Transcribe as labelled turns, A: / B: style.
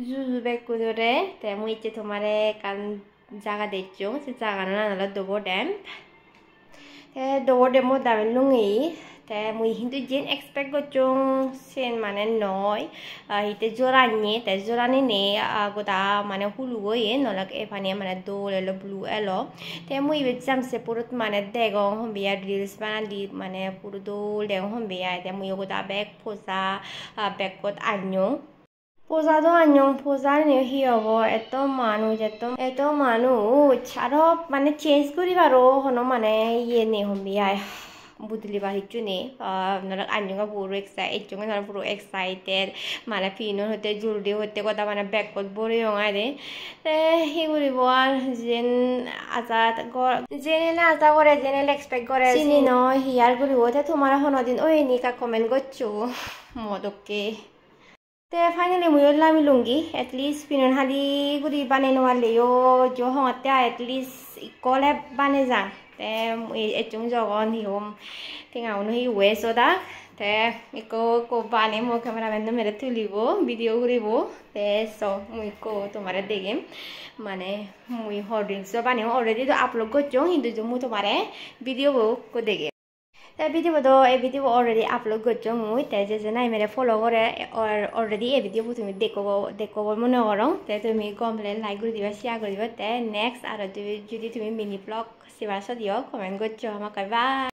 A: 주주 백구들의 때문에 이제 도말에 간 자가 됐죠. 자가는 하나로 도보댐. 도보댐 못 다면 룽이. Thế mùi hình tự nhiên expect có chung xin mà nên nói hite jorani te jorani ne có ta mà nên hulu ấy nó là cái phần mà nên đồ là blue elo thế mùi biết chăm sẽ purut mà nên để con không biết reels mà đi mà nên purut đồ để không biết thế mùi có ta back posa back code 안녕 포사도 안녕 포사는 히어고 에또 마누 차로 মানে change করি 바로 হনো মানে ইয়ে নে হম্বিয়া বুদলি বাহিচুনি নরক আঞ্জুঙ্গা পুরো excited নরক পুরো এক্সাইটেড মানে ফিনো হতে জলদি হতে কথা মানে ব্যাককট বড়ি রঙাই দে হি করিব আর যেন আজাদ জেনেলে আজা করে জেনেলে এক্সপেক্ট করে চিনি ন হিয়ার করিব তে তোমার হনদিন ওই নিকা কমেন্ট করছো মদকে te finally muyo lami lungi at least pinon hali guri bane no waleyo jo hongatte at least ikole bane jang te echung jogon hiom tinga unu hi we soda te iko ko bane mo cameraman no mere tulibo video guribo te so mui ko tomare degem mane mui holding so bane already to upload gochong hindu jo mu tomare video ko dege video video already upload করছো মুই তে যে নাই মেরে ফলো করে already এই video তুমি দেখো মনে করো তে তুমি কমপ্লেন লাইক করে দিবা শেয়ার করে দিবা তে নেক্সট আর যদি তুমি মিনি ব্লগ সেবা দিও কমেন্ট করছো আমাকে বাই